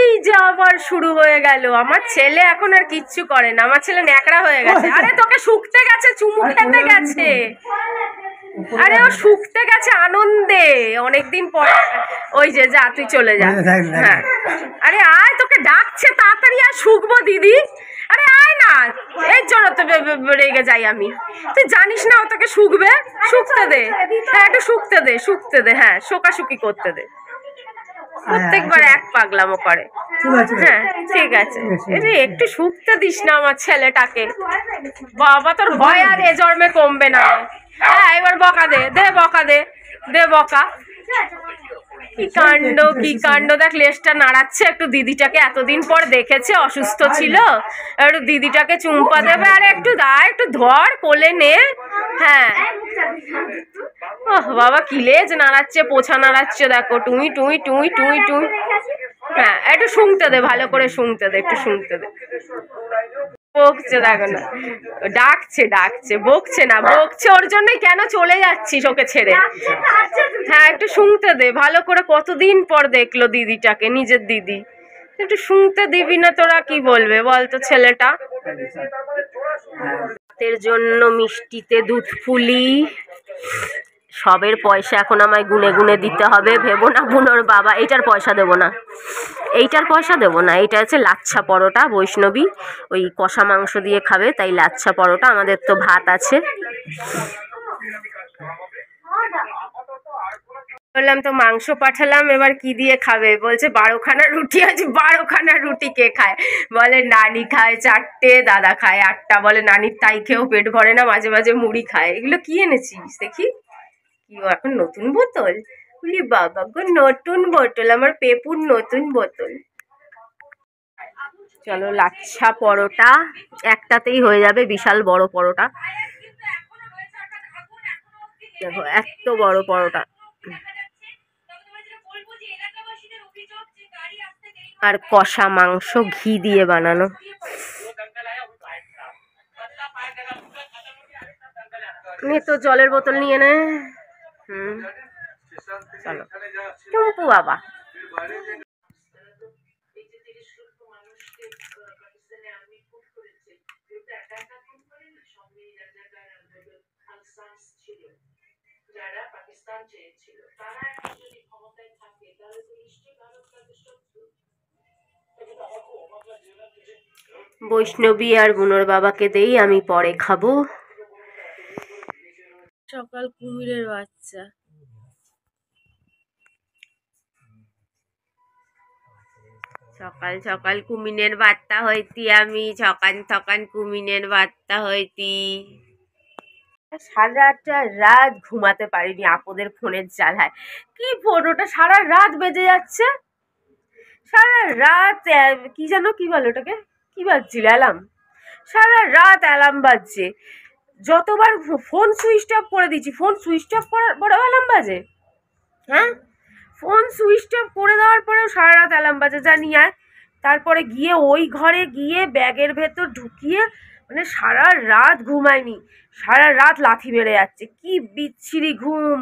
এই যে আবার শুরু হয়ে গেল। আমার ছেলে এখন আর কিচ্ছু করে না, আমার ছেলে ন্যাকড়া হয়ে গেছে। আরে তোকে শুকতে গেছে, চুমু খেতে গেছে, আরে ও শুকতে গেছে আনন্দে অনেকদিন পর। ওই যে যা, তুই চলে যা। হ্যাঁ, আরে আয়, তোকে ডাকছে, তাড়াতাড়ি আর শুকবো দিদি। আরে আয় না, এর জন্য তো রেগে যাই আমি। তুই জানিস না ও তোকে শুকবে, শুকতে দে। হ্যাঁ একটু শুকতে দে, শুকতে দে, হ্যাঁ শোকাশুকি করতে দে। প্রত্যেকবার এক পাগলামো করে। হ্যাঁ ঠিক আছে, একটু শুকতে দিস না আমার ছেলেটাকে। বাবা তোর ভয় আর এ জন্মে কমবে না। হ্যাঁ এবার বকা দে, দে বকা দে, দে বকা। কি কাণ্ড, কি কাণ্ড, দেখ লেজটা নাড়াচ্ছে। একটু দিদিটাকে এতদিন পর দেখেছে, অসুস্থ ছিল, একটু দিদিটাকে চুম্পা দেবে। আর একটু দা, একটু ধর, কোলে নে। হ্যাঁ ওহ বাবা কি লেজ নাড়াচ্ছে, পোছা নাড়াচ্ছে, দেখো টুই টুই টুই টুই টুই। হ্যাঁ একটু শুনতে দে, ভালো করে শুনতে দে, একটু শুনতে দে। বকছে দেখো না, ডাকছে ডাকছে, বকছে না, বকছে। ওর জন্যই কেন চলে যাচ্ছিস ওকে ছেড়ে? হ্যাঁ একটু শুনতে দে ভালো করে, কতদিন পর দেখলো দিদিটাকে, নিজের দিদি। একটু শুনতে দিবি না? তোরা কি বলবে বলতো ছেলেটা। রাতের জন্য মিষ্টিতে দুধ পুলি, সবের পয়সা এখন আমায় গুনে গুনে দিতে হবে। ভেবো না বুনোর বাবা, এইটার পয়সা দেবো না, এইটার পয়সা দেবো না। এইটা হচ্ছে লাচ্ছা পরোটা, বৈষ্ণবী ওই কষা মাংস দিয়ে খাবে, তাই লাচ্ছা পরোটা। আমাদের তো ভাত আছে। বললাম তো মাংস পাঠালাম, এবার কি দিয়ে খাবে? বলছে 12খানা রুটি আছে। 12খানা রুটি কে খায়? বলে নানি খায় 4টে, দাদা খায় 8টা। বলে নানির তাই খেয়েও পেট ভরে না, মাঝে মাঝে মুড়ি খায়। এগুলো কি এনেছিস দেখি? কি এখন নতুন বোতল? বলি বাবা গো, নতুন বোতল, আমার পেপুর নতুন বোতল। চলো লাচ্ছা পরোটা একটাতেই হয়ে যাবে, বিশাল বড় পরোটা। দেখো এত বড় পরোটা, আর কষা মাংস ঘি দিয়ে বানানো। নিয়ে তো জলের বোতল নিয়ে নে। চলো টুম্পু বাবা। বৈষ্ণবী আর বুনোর বাবাকে দেই, আমি পরে খাবো। সকাল কুমিরের বাচ্চা। সকাল সকাল কুমিনের বার্তা হইতি আমি, সকাল সকাল কুমিনের বার্তা হইতি। সারা রাত ঘুমাতে পারিনি আপদের ফোনের জ্বালায়। কি ফোন ওটা, সারা রাত বেজে যাচ্ছে, সারা রাত। কি জানো কি বলো ওটাকে, কি বাজছিল? অ্যালার্ম। সারা রাত অ্যালার্ম বাজছে। যতবার ফোন সুইচ অফ করে দিচ্ছি, ফোন সুইচ অফ করার পরেও অ্যালার্ম বাজে। হ্যাঁ ফোন সুইচ অফ করে দেওয়ার পরেও সারা রাত অ্যালার্ম বাজে। জানি আর তারপরে গিয়ে ওই ঘরে গিয়ে ব্যাগের ভেতর ঢুকিয়ে, মানে সারা রাত ঘুমায়নি, সারা রাত লাথি মেরে যাচ্ছে। কি বিচ্ছিরি ঘুম,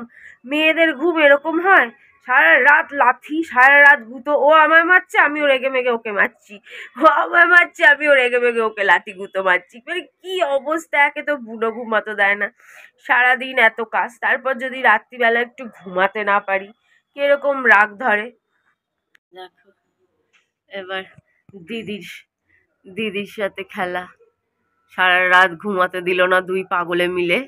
মেয়েদের ঘুম এরকম হয়? সারা রাত লাথি, সারা রাত গুঁতো। ও আমায় মারছে, আমিও রেগে মেগে ওকে মারছি। ও আমায় মারছে, আমিও রেগে মেগে ওকে লাথি গুঁতো মারছি। মানে কি অবস্থা! একে তো বুনো ঘুমাতে দেয় না, সারাদিন এত কাজ, তারপর যদি রাত্রিবেলা একটু ঘুমাতে না পারি কিরকম রাগ ধরে। দেখো এবার দিদির সাথে খেলা, সারা রাত ঘুমাতে দিল না দুই পাগলে মিলে।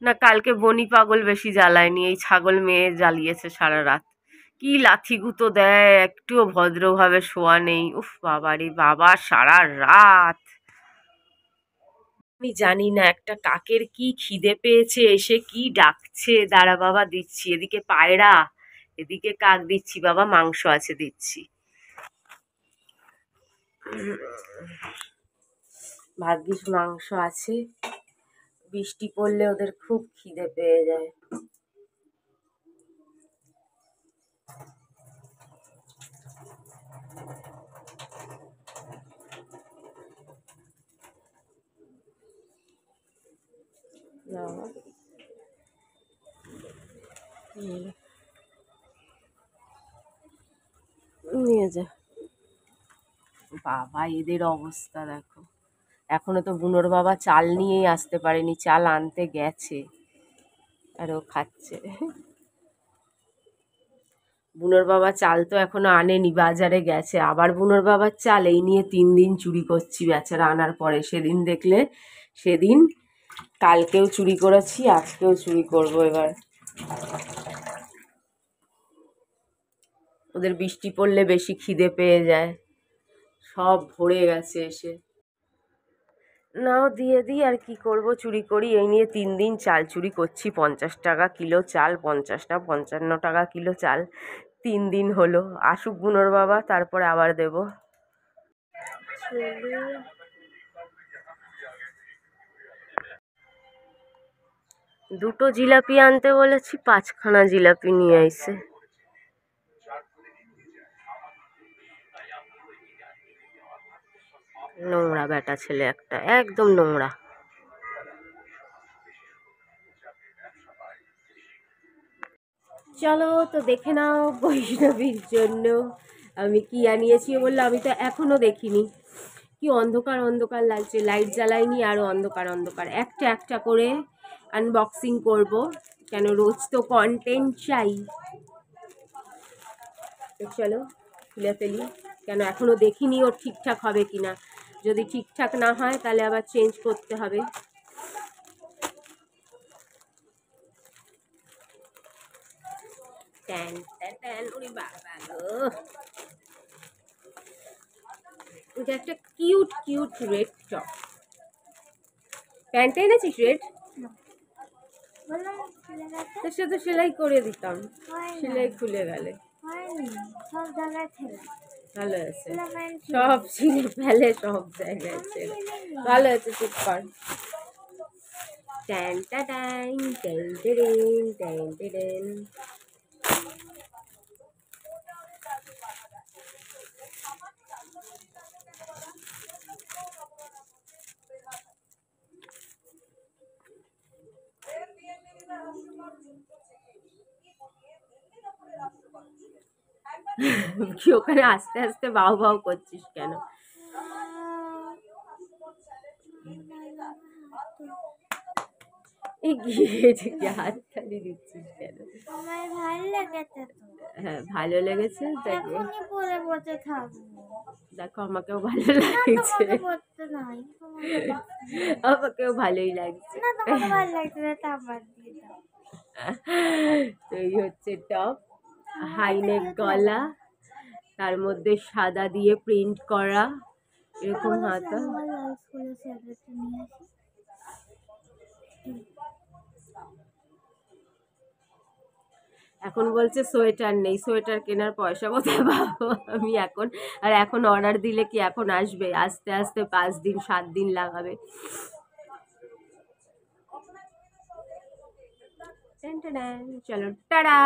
না কালকে বনি পাগল বেশি জ্বালায়নি, এই ছাগল মেয়ে জ্বালিয়েছে সারা রাত। কি লাথি গুঁতো দেয়, একটুও ভদ্রভাবে শোয়া নেই। উফ বাবারে বাবা, সারা রাত। আমি জানি না একটা কাকের কি খিদে পেয়েছে, এসে কি ডাকছে। দাঁড়া বাবা দিচ্ছি, এদিকে পায়রা, এদিকে কাক দিচ্ছি। বাবা মাংস আছে দিচ্ছি, ভাগ্যিস মাংস আছে। বৃষ্টি পড়লে ওদের খুব খিদে পেয়ে যায়। নিয়ে যা। বাবা এদের অবস্থা দেখো, এখনো তো বুনোর বাবা চাল নিয়েই আসতে পারেনি, চাল আনতে গেছে আর ও খাচ্ছে। বুনোর বাবা চাল তো এখনো আনেনি, বাজারে গেছে, আবার বুনোর বাবার চাল এই নিয়ে 3 দিন চুরি করছি বেচারা আনার পরে। সেদিন দেখলে, সেদিন কালকেও চুরি করেছি, আজকেও চুরি করব এবার। ওদের বৃষ্টি পড়লে বেশি খিদে পেয়ে যায়, সব ভরে গেছে এসে। নাও দিয়ে দিই, আর কি করব, চুরি করি এই নিয়ে 3 দিন চাল চুরি করছি। 50 টাকা কিলো চাল, 50 না 55 টাকা কিলো চাল, 3 দিন হলো। আসুক বুনোর বাবা, তারপরে আবার দেব। দুটো জিলাপি আনতে বলেছি, 5খানা জিলাপি নিয়ে আইছে। নোংরা বেটা ছেলে একটা, একদম নোংরা। চলো তো দেখে নাও বৈষ্ণবীর জন্য আমি কি আনিয়েছি। বললো আমি তো এখনো দেখিনি, কি অন্ধকার অন্ধকার লাগছে, লাইট জ্বালাইনি, আরো অন্ধকার অন্ধকার। একটা একটা করে আনবক্সিং করব, কেন রোজ তো কন্টেন্ট চাই। তো চলো খুলে ফেলি, কেন এখনো দেখিনি ওর ঠিকঠাক হবে কিনা। যদি ঠিকঠাক না হয় তাহলে আবার চেঞ্জ করতে হবে। ট্যান ট্যান ট্যান, ওরে বাবা গো, এটা একটা কিউট কিউট রেড টপ। প্যান্টটা এনেছিস রেড? তোর সাথে সেলাই করে দিতাম, সেলাই খুলে গেলে। ভালো আছে, সব ছিঁড়ে ফেলে সব জায়গায় ছেড়ে। ভালো আছে, চুপ কর। Tan tan tan tan tan tan. কি ওখানে আস্তে আস্তে বাউ বাউ করছিস কেন? হাত তালি দিচ্ছিস কেন? আমার ভালো লেগেছে তো। হ্যাঁ ভালো লেগেছে, দেখো এখনই পরে বসে থাকবো। দেখো আমাকেও ভালো লাগছে, পড়তে নাই, আমাকেও ভালোই লাগছে। না তোমাকে ভালো লাগছে না, তা বাদ দিয়ে দাও। তো এই হচ্ছে টপ, হাইনেক গলা, তার মধ্যে সাদা দিয়ে প্রিন্ট করা, এরকম হাতা। আমার লাল স্কুলের স্যারটা নিয়ে আসি। এখন বলছে সোয়েটার নেই, সোয়েটার কেনার পয়সা কোথায় পাবো আমি এখন? আর এখন অর্ডার দিলে কি এখন আসবে? আস্তে আস্তে 5 দিন 7 দিন লাগাবে। চলো টাটা।